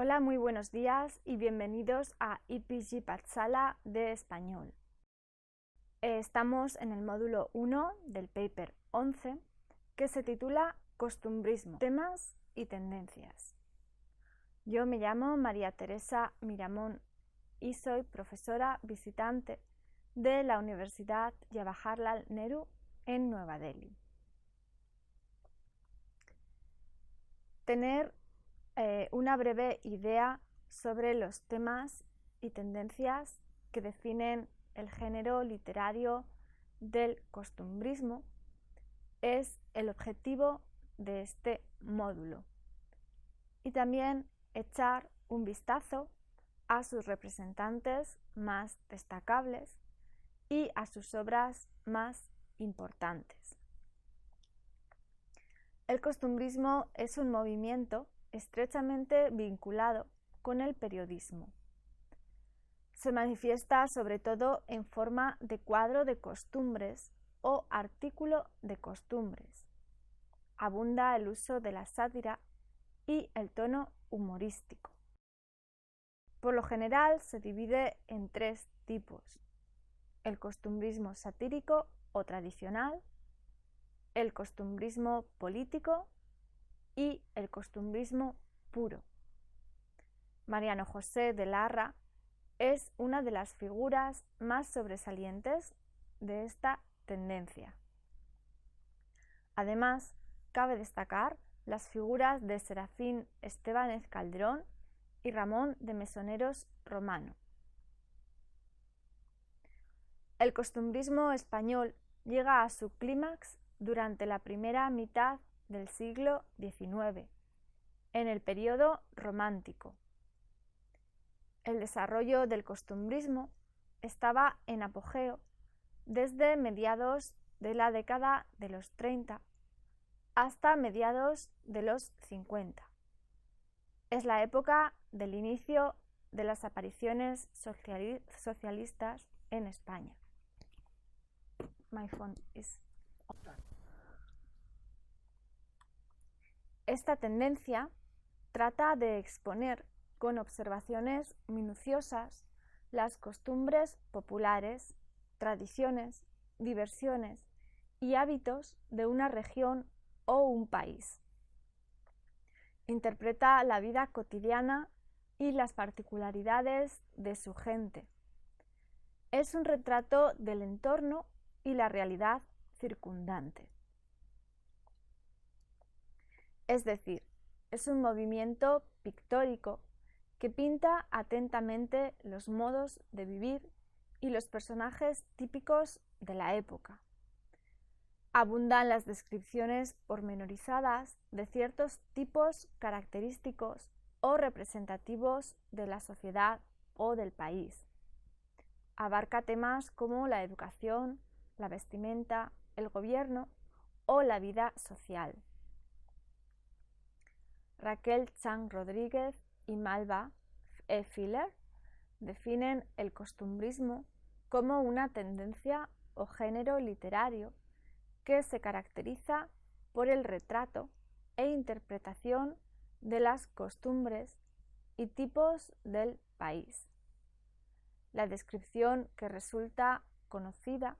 Hola, muy buenos días y bienvenidos a IPG Pathshala de español. Estamos en el módulo 1 del paper 11 que se titula Costumbrismo, temas y tendencias. Yo me llamo María Teresa Miramón y soy profesora visitante de la Universidad Jawaharlal Nehru en Nueva Delhi. Tener una breve idea sobre los temas y tendencias que definen el género literario del costumbrismo es el objetivo de este módulo, y también echar un vistazo a sus representantes más destacables y a sus obras más importantes. El costumbrismo es un movimiento estrechamente vinculado con el periodismo. Se manifiesta sobre todo en forma de cuadro de costumbres o artículo de costumbres. Abunda el uso de la sátira y el tono humorístico. Por lo general se divide en tres tipos: el costumbrismo satírico o tradicional, el costumbrismo político y el costumbrismo puro. Mariano José de Larra es una de las figuras más sobresalientes de esta tendencia. Además, cabe destacar las figuras de Serafín Estébanez Calderón y Ramón de Mesoneros Romano. El costumbrismo español llega a su clímax durante la primera mitad del siglo XIX, en el período romántico. El desarrollo del costumbrismo estaba en apogeo desde mediados de la década de los 30 hasta mediados de los 50. Es la época del inicio de las apariciones socialistas en España. My phone is off. Esta tendencia trata de exponer con observaciones minuciosas las costumbres populares, tradiciones, diversiones y hábitos de una región o un país. Interpreta la vida cotidiana y las particularidades de su gente. Es un retrato del entorno y la realidad circundante. Es decir, es un movimiento pictórico que pinta atentamente los modos de vivir y los personajes típicos de la época. Abundan las descripciones pormenorizadas de ciertos tipos característicos o representativos de la sociedad o del país. Abarca temas como la educación, la vestimenta, el gobierno o la vida social. Raquel Chang Rodríguez y Malva E. Filler definen el costumbrismo como una tendencia o género literario que se caracteriza por el retrato e interpretación de las costumbres y tipos del país. La descripción que resulta conocida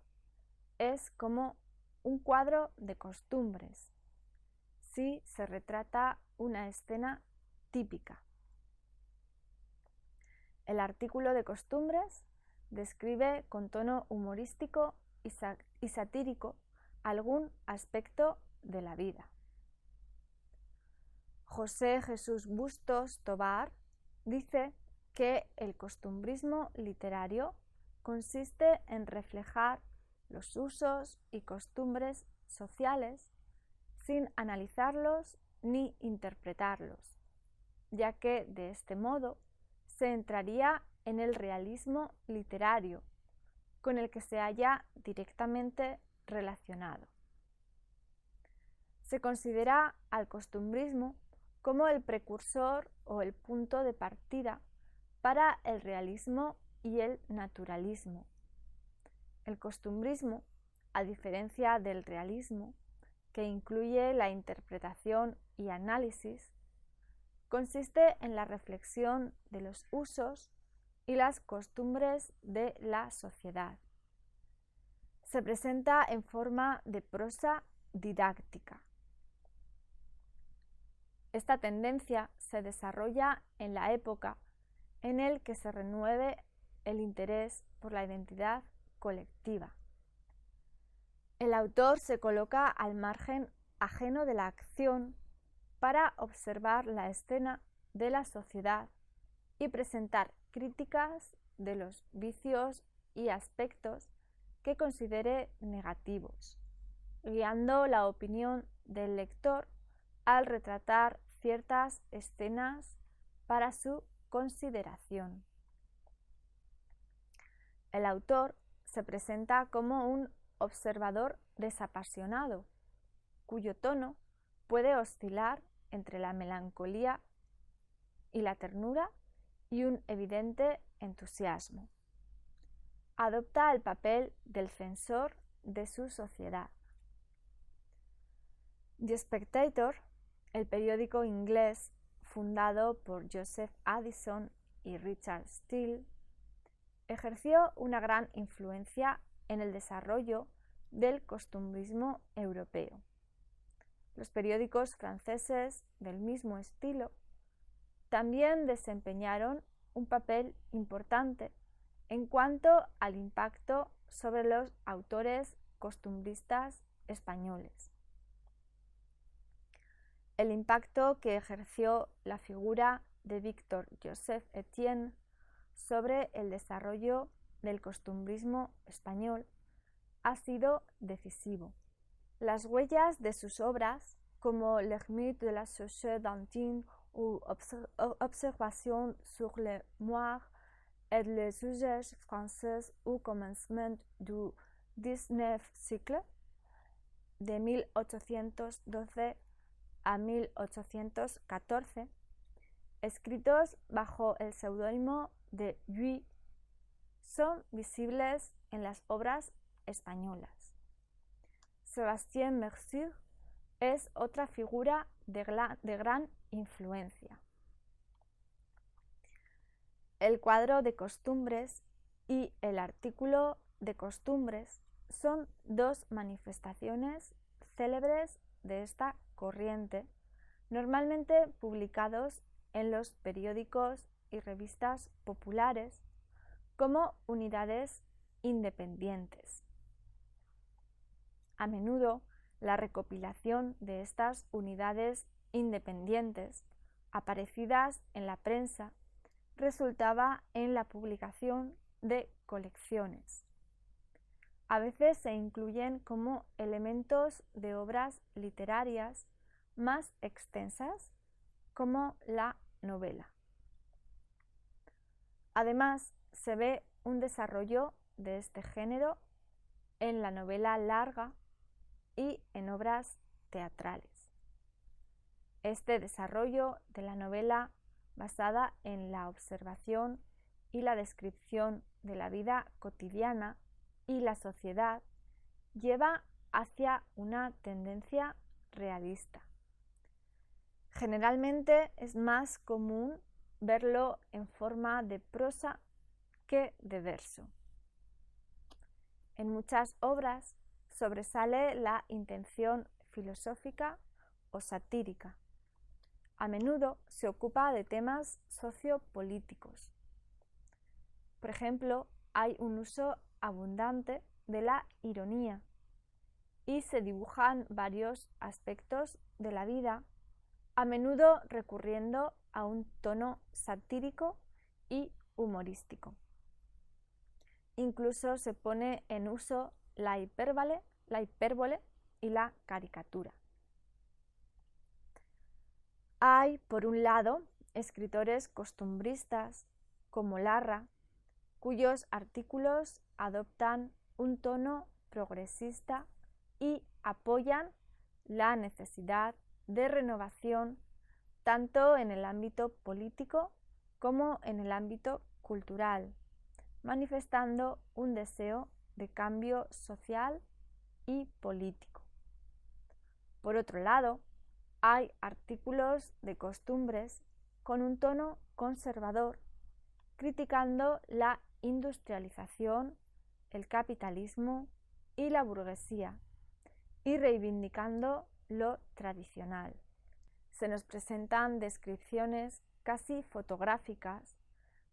es como un cuadro de costumbres, si se retrata una escena típica. El artículo de costumbres describe con tono humorístico y satírico algún aspecto de la vida. José Jesús Bustos Tobar dice que el costumbrismo literario consiste en reflejar los usos y costumbres sociales sin analizarlos ni interpretarlos, ya que de este modo se entraría en el realismo literario, con el que se halla directamente relacionado. Se considera al costumbrismo como el precursor o el punto de partida para el realismo y el naturalismo. El costumbrismo, a diferencia del realismo, que incluye la interpretación y análisis, consiste en la reflexión de los usos y las costumbres de la sociedad. Se presenta en forma de prosa didáctica. Esta tendencia se desarrolla en la época en el que se renueve el interés por la identidad colectiva. El autor se coloca al margen ajeno de la acción para observar la escena de la sociedad y presentar críticas de los vicios y aspectos que considere negativos, guiando la opinión del lector al retratar ciertas escenas para su consideración. El autor se presenta como un observador desapasionado, cuyo tono puede oscilar entre la melancolía y la ternura y un evidente entusiasmo. Adopta el papel del censor de su sociedad. The Spectator, el periódico inglés fundado por Joseph Addison y Richard Steele, ejerció una gran influencia en el desarrollo del costumbrismo europeo. Los periódicos franceses del mismo estilo también desempeñaron un papel importante en cuanto al impacto sobre los autores costumbristas españoles. El impacto que ejerció la figura de Victor Joseph Etienne sobre el desarrollo del costumbrismo español ha sido decisivo. Las huellas de sus obras, como L'Ermite de la Société d'Antin ou Observations sur les mœurs et les usages français au commencement du XIX siècle, de 1812 a 1814, escritos bajo el seudónimo de Huy, son visibles en las obras españolas. Sébastien Mercier es otra figura de gran influencia. El cuadro de costumbres y el artículo de costumbres son dos manifestaciones célebres de esta corriente, normalmente publicados en los periódicos y revistas populares como unidades independientes. A menudo, la recopilación de estas unidades independientes aparecidas en la prensa resultaba en la publicación de colecciones. A veces se incluyen como elementos de obras literarias más extensas, como la novela. Además, se ve un desarrollo de este género en la novela larga y en obras teatrales. Este desarrollo de la novela basada en la observación y la descripción de la vida cotidiana y la sociedad lleva hacia una tendencia realista. Generalmente es más común verlo en forma de prosa que de verso. En muchas obras sobresale la intención filosófica o satírica. A menudo se ocupa de temas sociopolíticos. Por ejemplo, hay un uso abundante de la ironía y se dibujan varios aspectos de la vida, a menudo recurriendo a un tono satírico y humorístico. Incluso se pone en uso la hipérbole y la caricatura. Hay, por un lado, escritores costumbristas como Larra, cuyos artículos adoptan un tono progresista y apoyan la necesidad de renovación tanto en el ámbito político como en el ámbito cultural, manifestando un deseo de cambio social y político. Por otro lado, hay artículos de costumbres con un tono conservador, criticando la industrialización, el capitalismo y la burguesía, y reivindicando lo tradicional. Se nos presentan descripciones casi fotográficas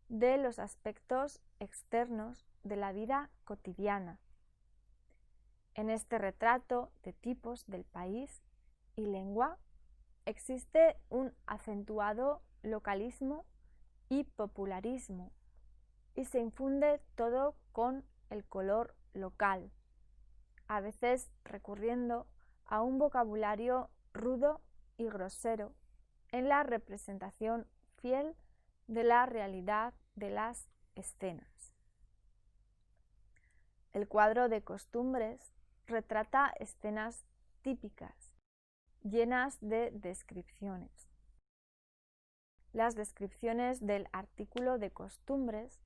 de los aspectos externos de la vida cotidiana. En este retrato de tipos del país y lengua existe un acentuado localismo y popularismo, y se infunde todo con el color local, a veces recurriendo a un vocabulario rudo y grosero en la representación fiel de la realidad de las escenas. El cuadro de costumbres retrata escenas típicas, llenas de descripciones. Las descripciones del artículo de costumbres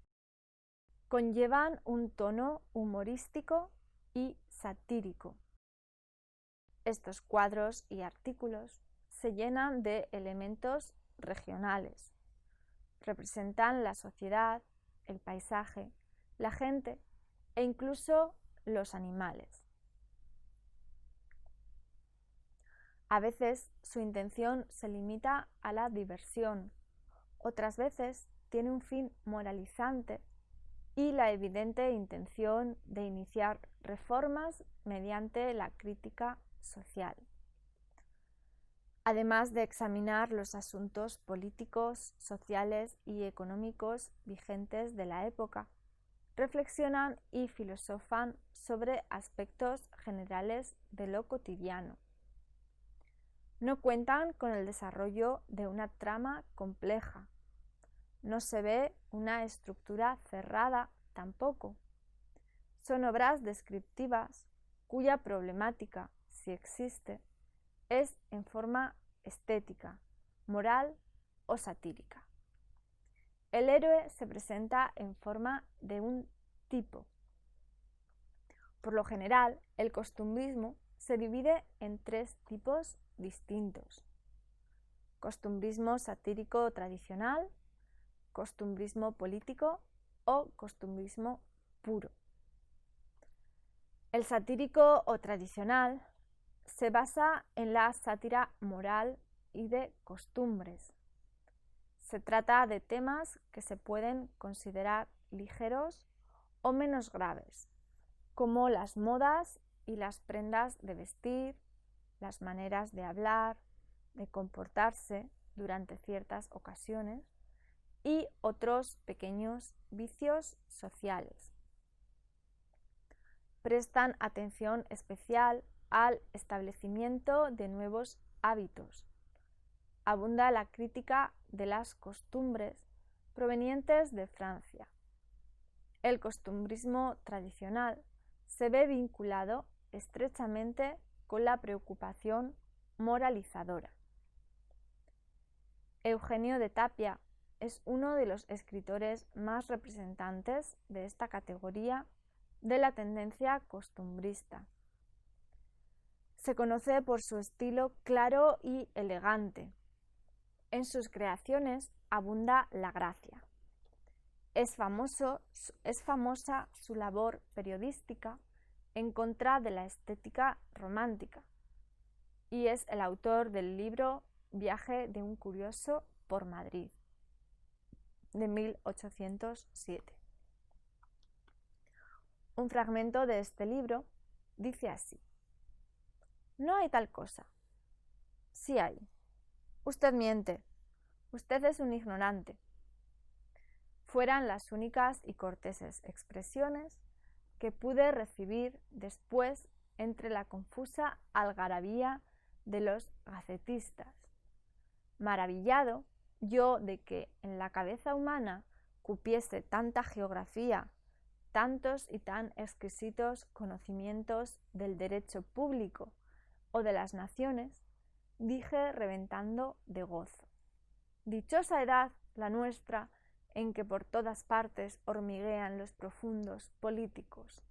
conllevan un tono humorístico y satírico. Estos cuadros y artículos se llenan de elementos regionales. Representan la sociedad, el paisaje, la gente e incluso los animales. A veces su intención se limita a la diversión, otras veces tiene un fin moralizante y la evidente intención de iniciar reformas mediante la crítica social. Además de examinar los asuntos políticos, sociales y económicos vigentes de la época, reflexionan y filosofan sobre aspectos generales de lo cotidiano. No cuentan con el desarrollo de una trama compleja. No se ve una estructura cerrada tampoco. Son obras descriptivas cuya problemática, si existe, es en forma estética, moral o satírica. El héroe se presenta en forma de un tipo. Por lo general, el costumbrismo se divide en tres tipos distintos: costumbrismo satírico tradicional, costumbrismo político o costumbrismo puro. El satírico o tradicional se basa en la sátira moral y de costumbres. Se trata de temas que se pueden considerar ligeros o menos graves, como las modas y las prendas de vestir, las maneras de hablar, de comportarse durante ciertas ocasiones y otros pequeños vicios sociales. Prestan atención especial al establecimiento de nuevos hábitos. Abunda la crítica de las costumbres provenientes de Francia. El costumbrismo tradicional se ve vinculado estrechamente con la preocupación moralizadora. Eugenio de Tapia es uno de los escritores más representantes de esta categoría de la tendencia costumbrista. Se conoce por su estilo claro y elegante. En sus creaciones abunda la gracia. Es famosa su labor periodística en contra de la estética romántica y es el autor del libro Viaje de un curioso por Madrid, de 1807. Un fragmento de este libro dice así: no hay tal cosa. Sí hay. Usted miente. Usted es un ignorante. Fueran las únicas y corteses expresiones que pude recibir después entre la confusa algarabía de los gacetistas. Maravillado yo de que en la cabeza humana cupiese tanta geografía, tantos y tan exquisitos conocimientos del derecho público o de las naciones, dije reventando de gozo: dichosa edad la nuestra, en que por todas partes hormiguean los profundos políticos.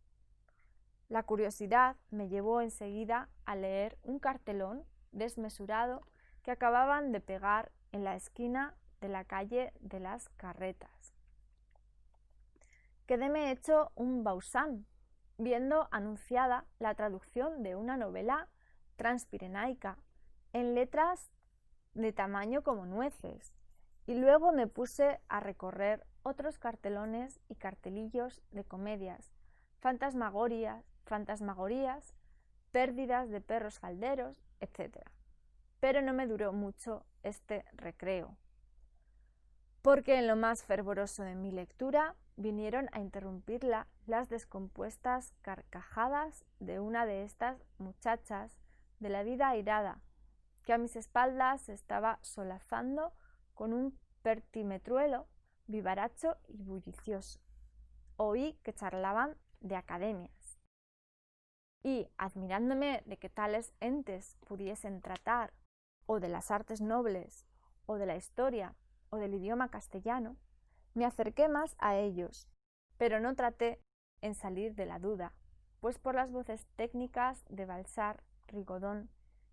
La curiosidad me llevó enseguida a leer un cartelón desmesurado que acababan de pegar en la esquina de la calle de las Carretas. Quedéme hecho un bausán, viendo anunciada la traducción de una novela transpirenaica en letras de tamaño como nueces, y luego me puse a recorrer otros cartelones y cartelillos de comedias, fantasmagorías, pérdidas de perros falderos, etc. Pero no me duró mucho este recreo, porque en lo más fervoroso de mi lectura vinieron a interrumpirla las descompuestas carcajadas de una de estas muchachas de la vida airada, que a mis espaldas estaba solazando con un pertimetruelo vivaracho y bullicioso. Oí que charlaban de academias. Y, admirándome de que tales entes pudiesen tratar o de las artes nobles, o de la historia, o del idioma castellano, me acerqué más a ellos, pero no traté en salir de la duda, pues por las voces técnicas de Balsar, Rigodón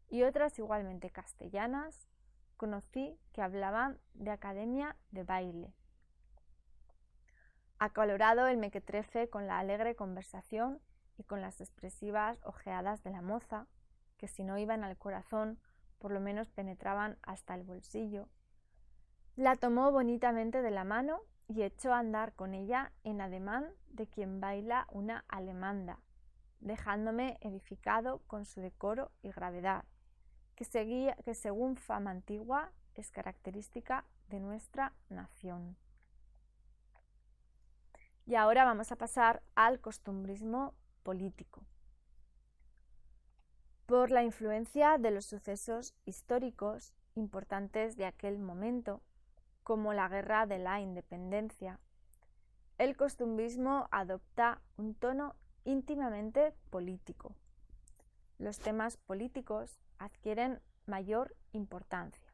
y otras igualmente castellanas, conocí que hablaban de academia de baile. Acalorado el mequetrefe con la alegre conversación y con las expresivas ojeadas de la moza, que si no iban al corazón, por lo menos penetraban hasta el bolsillo, la tomó bonitamente de la mano y echó a andar con ella en ademán de quien baila una alemanda, dejándome edificado con su decoro y gravedad, que según fama antigua es característica de nuestra nación. Y ahora vamos a pasar al costumbrismo político. Por la influencia de los sucesos históricos importantes de aquel momento, como la Guerra de la Independencia, el costumbrismo adopta un tono íntimamente político. Los temas políticos adquieren mayor importancia.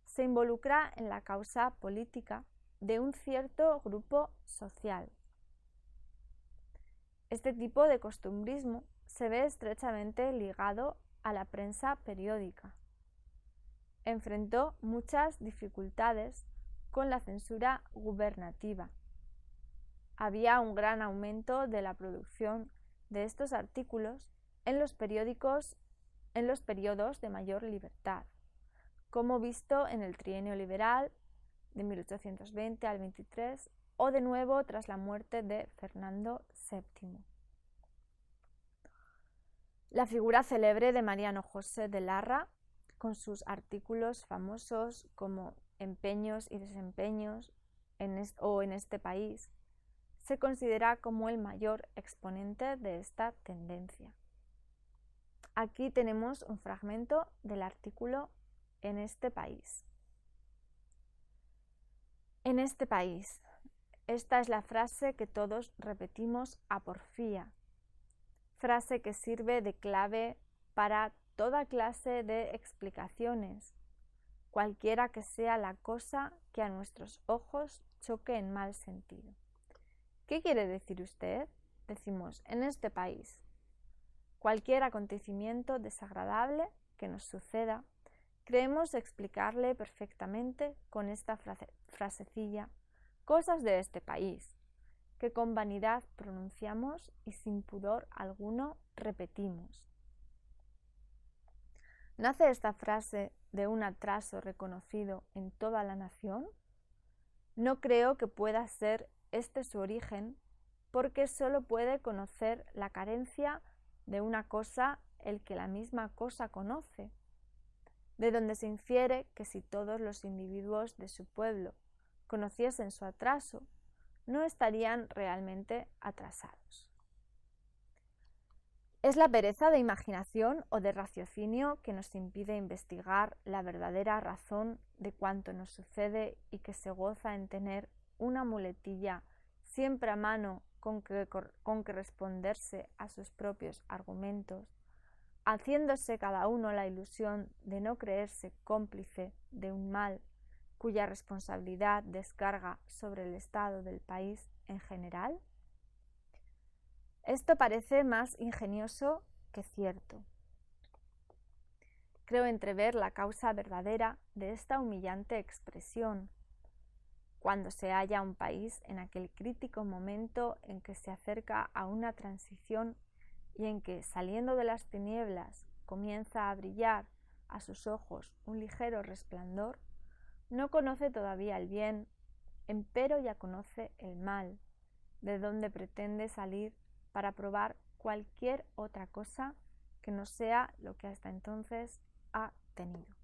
Se involucra en la causa política de un cierto grupo social. Este tipo de costumbrismo se ve estrechamente ligado a la prensa periódica. Enfrentó muchas dificultades con la censura gubernativa. Había un gran aumento de la producción de estos artículos en los periodos de mayor libertad, como visto en el trienio liberal de 1820 al 23 o de nuevo tras la muerte de Fernando VII. La figura célebre de Mariano José de Larra, con sus artículos famosos como Empeños y desempeños en este país, se considera como el mayor exponente de esta tendencia. Aquí tenemos un fragmento del artículo En este país. En este país. Esta es la frase que todos repetimos a porfía, frase que sirve de clave para toda clase de explicaciones, cualquiera que sea la cosa que a nuestros ojos choque en mal sentido. ¿Qué quiere decir usted? Decimos, en este país. Cualquier acontecimiento desagradable que nos suceda, creemos explicarle perfectamente con esta frasecilla, cosas de este país, que con vanidad pronunciamos y sin pudor alguno repetimos. ¿Nace esta frase de un atraso reconocido en toda la nación? No creo que pueda ser este su origen, porque solo puede conocer la carencia de una cosa el que la misma cosa conoce, de donde se infiere que si todos los individuos de su pueblo conociesen su atraso, no estarían realmente atrasados. Es la pereza de imaginación o de raciocinio que nos impide investigar la verdadera razón de cuanto nos sucede y que se goza en tener una muletilla siempre a mano con que responderse a sus propios argumentos, haciéndose cada uno la ilusión de no creerse cómplice de un mal cuya responsabilidad descarga sobre el estado del país en general? Esto parece más ingenioso que cierto. creo entrever la causa verdadera de esta humillante expresión. Cuando se halla un país en aquel crítico momento en que se acerca a una transición y en que, saliendo de las tinieblas, comienza a brillar a sus ojos un ligero resplandor, no conoce todavía el bien, empero ya conoce el mal, de donde pretende salir para probar cualquier otra cosa que no sea lo que hasta entonces ha tenido.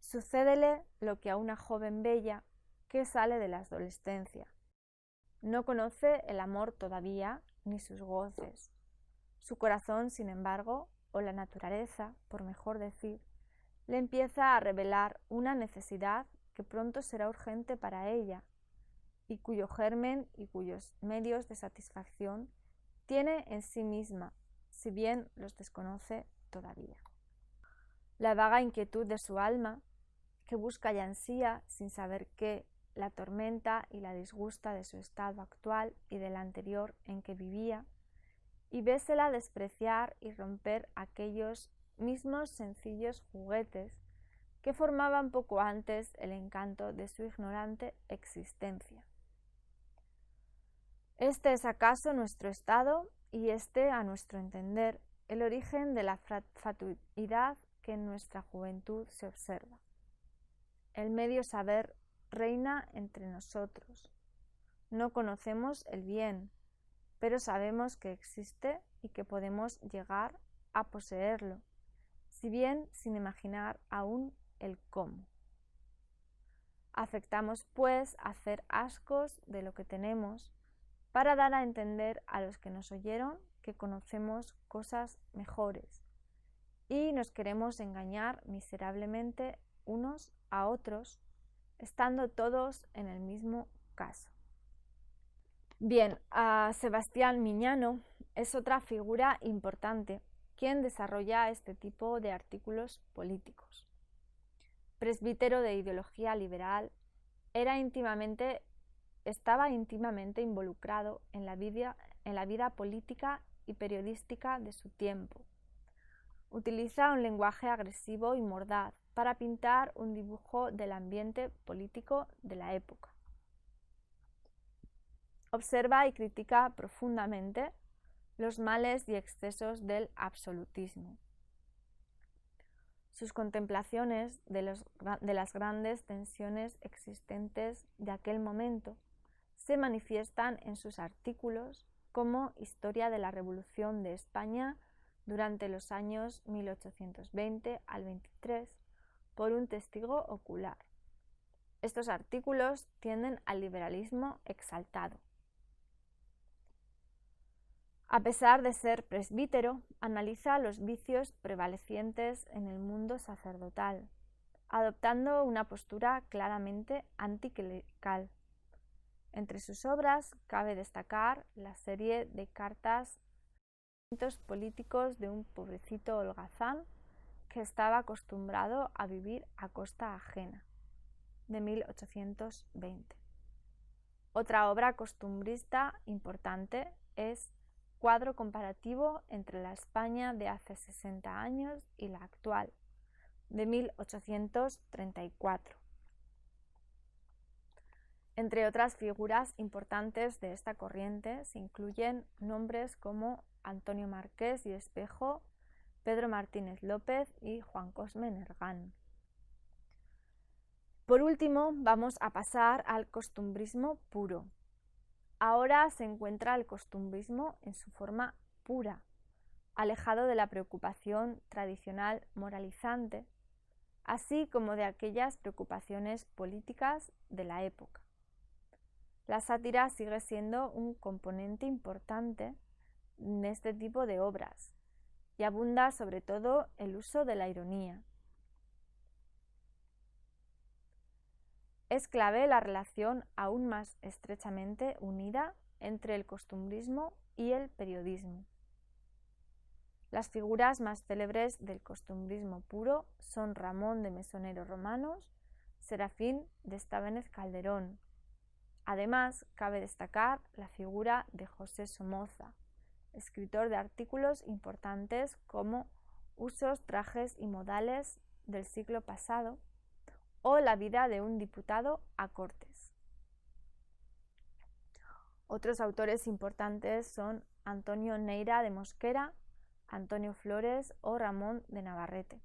Sucédele lo que a una joven bella que sale de la adolescencia. No conoce el amor todavía ni sus goces. Su corazón, sin embargo, o la naturaleza, por mejor decir, le empieza a revelar una necesidad que pronto será urgente para ella y cuyo germen y cuyos medios de satisfacción tiene en sí misma, si bien los desconoce todavía. La vaga inquietud de su alma, que busca y ansía sin saber qué, la tormenta y la disgusta de su estado actual y del anterior en que vivía, y vésela despreciar y romper aquellos mismos sencillos juguetes que formaban poco antes el encanto de su ignorante existencia. Este es acaso nuestro estado y este, a nuestro entender, el origen de la fatuidad que en nuestra juventud se observa. El medio saber reina entre nosotros. No conocemos el bien, pero sabemos que existe y que podemos llegar a poseerlo, si bien sin imaginar aún el cómo. Afectamos, pues, a hacer ascos de lo que tenemos para dar a entender a los que nos oyeron que conocemos cosas mejores, y nos queremos engañar miserablemente unos a otros, estando todos en el mismo caso. Bien, Sebastián Miñano es otra figura importante quien desarrolla este tipo de artículos políticos. Presbítero de ideología liberal, estaba íntimamente involucrado en la vida política y periodística de su tiempo. Utiliza un lenguaje agresivo y mordaz para pintar un dibujo del ambiente político de la época. Observa y critica profundamente los males y excesos del absolutismo. Sus contemplaciones de las grandes tensiones existentes de aquel momento se manifiestan en sus artículos como Historia de la Revolución de España durante los años 1820 al 23 por un testigo ocular. Estos artículos tienden al liberalismo exaltado. A pesar de ser presbítero, analiza los vicios prevalecientes en el mundo sacerdotal, adoptando una postura claramente anticlerical. Entre sus obras cabe destacar la serie de cartas políticos de un pobrecito holgazán que estaba acostumbrado a vivir a costa ajena, de 1820. Otra obra costumbrista importante es Cuadro comparativo entre la España de hace 60 años y la actual, de 1834. Entre otras figuras importantes de esta corriente se incluyen nombres como Antonio Marqués y Espejo, Pedro Martínez López y Juan Cosme Nergán. Por último, vamos a pasar al costumbrismo puro. Ahora se encuentra el costumbrismo en su forma pura, alejado de la preocupación tradicional moralizante, así como de aquellas preocupaciones políticas de la época. La sátira sigue siendo un componente importante en este tipo de obras y abunda sobre todo el uso de la ironía. Es clave la relación aún más estrechamente unida entre el costumbrismo y el periodismo. Las figuras más célebres del costumbrismo puro son Ramón de Mesonero Romanos, Serafín de Estábenez Calderón. Además, cabe destacar la figura de José Somoza, escritor de artículos importantes como usos, trajes y modales del siglo pasado, o la vida de un diputado a Cortes. Otros autores importantes son Antonio Neira de Mosquera, Antonio Flores o Ramón de Navarrete.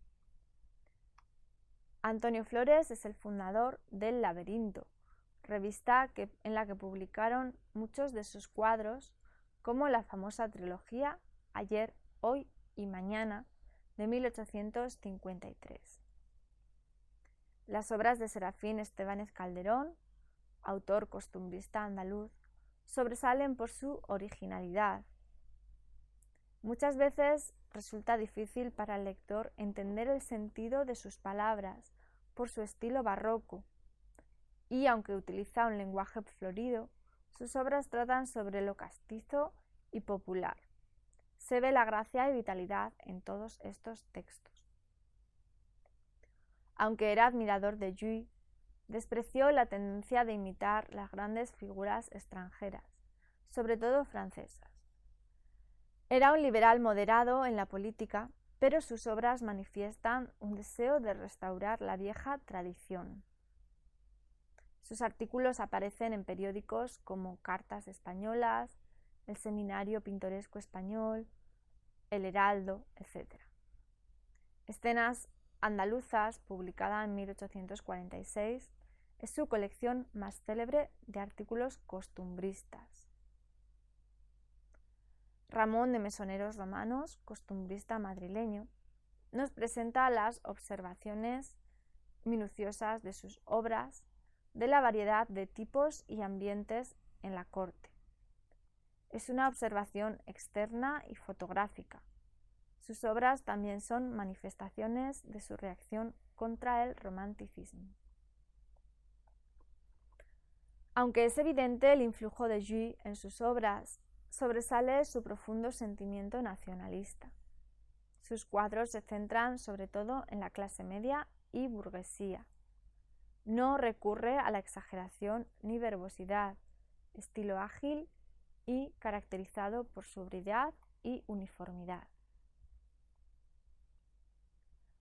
Antonio Flores es el fundador del Laberinto, revista en la que publicaron muchos de sus cuadros, como la famosa trilogía Ayer, Hoy y Mañana de 1853. Las obras de Serafín Estébanez Calderón, autor costumbrista andaluz, sobresalen por su originalidad. Muchas veces resulta difícil para el lector entender el sentido de sus palabras por su estilo barroco, y aunque utiliza un lenguaje florido, sus obras tratan sobre lo castizo y popular. Se ve la gracia y vitalidad en todos estos textos. Aunque era admirador de Llull, despreció la tendencia de imitar las grandes figuras extranjeras, sobre todo francesas. Era un liberal moderado en la política, pero sus obras manifiestan un deseo de restaurar la vieja tradición. Sus artículos aparecen en periódicos como Cartas Españolas, El Seminario Pintoresco Español, El Heraldo, etc. Escenas andaluzas, publicada en 1846, es su colección más célebre de artículos costumbristas. Ramón de Mesoneros Romanos, costumbrista madrileño, nos presenta las observaciones minuciosas de sus obras, de la variedad de tipos y ambientes en la corte. Es una observación externa y fotográfica. Sus obras también son manifestaciones de su reacción contra el romanticismo. Aunque es evidente el influjo de Llull en sus obras, sobresale su profundo sentimiento nacionalista. Sus cuadros se centran sobre todo en la clase media y burguesía. No recurre a la exageración ni verbosidad, estilo ágil y caracterizado por sobriedad y uniformidad.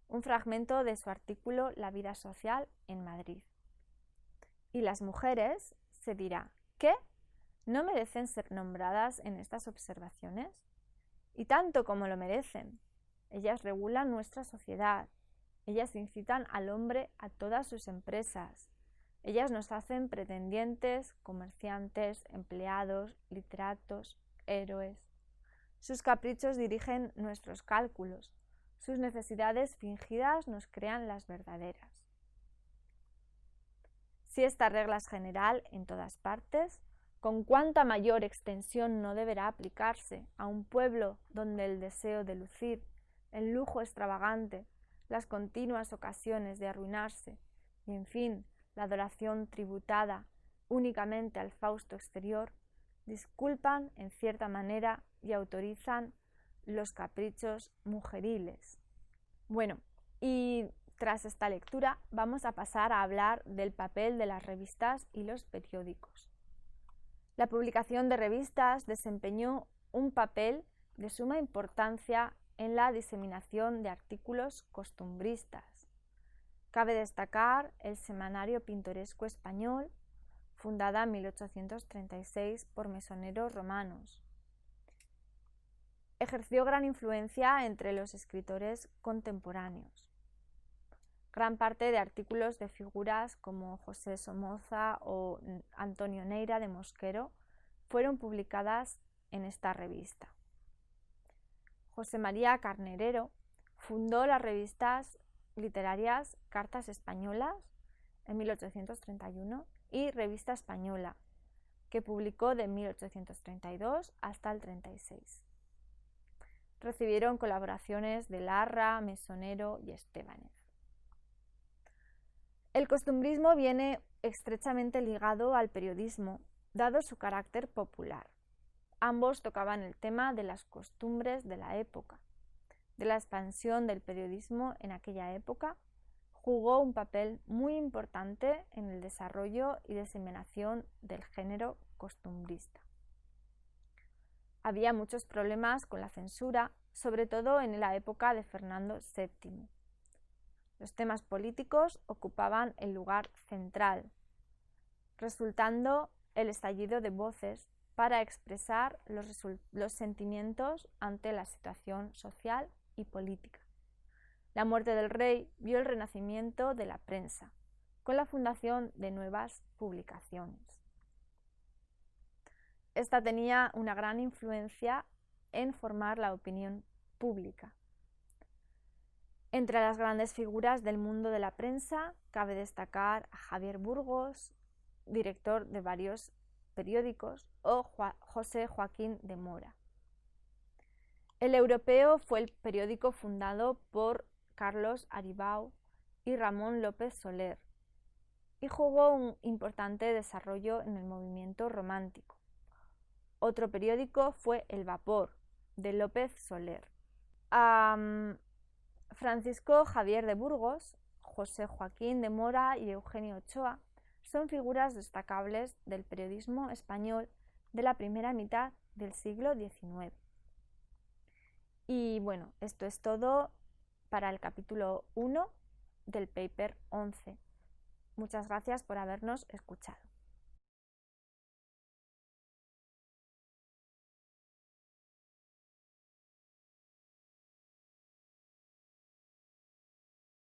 Un fragmento de su artículo La vida social en Madrid. Y las mujeres, se dirá, ¿qué? ¿No merecen ser nombradas en estas observaciones? Y tanto como lo merecen. Ellas regulan nuestra sociedad. Ellas incitan al hombre a todas sus empresas. Ellas nos hacen pretendientes, comerciantes, empleados, literatos, héroes. Sus caprichos dirigen nuestros cálculos. Sus necesidades fingidas nos crean las verdaderas. Si esta regla es general en todas partes, ¿con cuánta mayor extensión no deberá aplicarse a un pueblo donde el deseo de lucir, el lujo extravagante, las continuas ocasiones de arruinarse y, en fin, la adoración tributada únicamente al fausto exterior, disculpan en cierta manera y autorizan los caprichos mujeriles? Bueno, y tras esta lectura vamos a pasar a hablar del papel de las revistas y los periódicos. La publicación de revistas desempeñó un papel de suma importancia en la diseminación de artículos costumbristas. Cabe destacar el Semanario Pintoresco Español, fundada en 1836 por mesoneros romanos. Ejerció gran influencia entre los escritores contemporáneos. Gran parte de artículos de figuras como José Somoza o Antonio Neira de Mosquero fueron publicadas en esta revista. José María Carnerero fundó las revistas literarias Cartas Españolas en 1831 y Revista Española, que publicó de 1832 hasta el 36. Recibieron colaboraciones de Larra, Mesonero y Estébanez. El costumbrismo viene estrechamente ligado al periodismo, dado su carácter popular. Ambos tocaban el tema de las costumbres de la época. De la expansión del periodismo en aquella época, jugó un papel muy importante en el desarrollo y diseminación del género costumbrista. Había muchos problemas con la censura sobre todo en la época de Fernando VII. Los temas políticos ocupaban el lugar central, resultando el estallido de voces para expresar los sentimientos ante la situación social y política. La muerte del rey vio el renacimiento de la prensa, con la fundación de nuevas publicaciones. Esta tenía una gran influencia en formar la opinión pública. Entre las grandes figuras del mundo de la prensa cabe destacar a Javier Burgos, director de varios periódicos, o José Joaquín de Mora. El Europeo fue el periódico fundado por Carlos Aribau y Ramón López Soler y jugó un importante desarrollo en el movimiento romántico. Otro periódico fue El Vapor, de López Soler. Francisco Javier de Burgos, José Joaquín de Mora y Eugenio Ochoa son figuras destacables del periodismo español de la primera mitad del siglo XIX. Y bueno, esto es todo para el capítulo 1 del paper 11. Muchas gracias por habernos escuchado.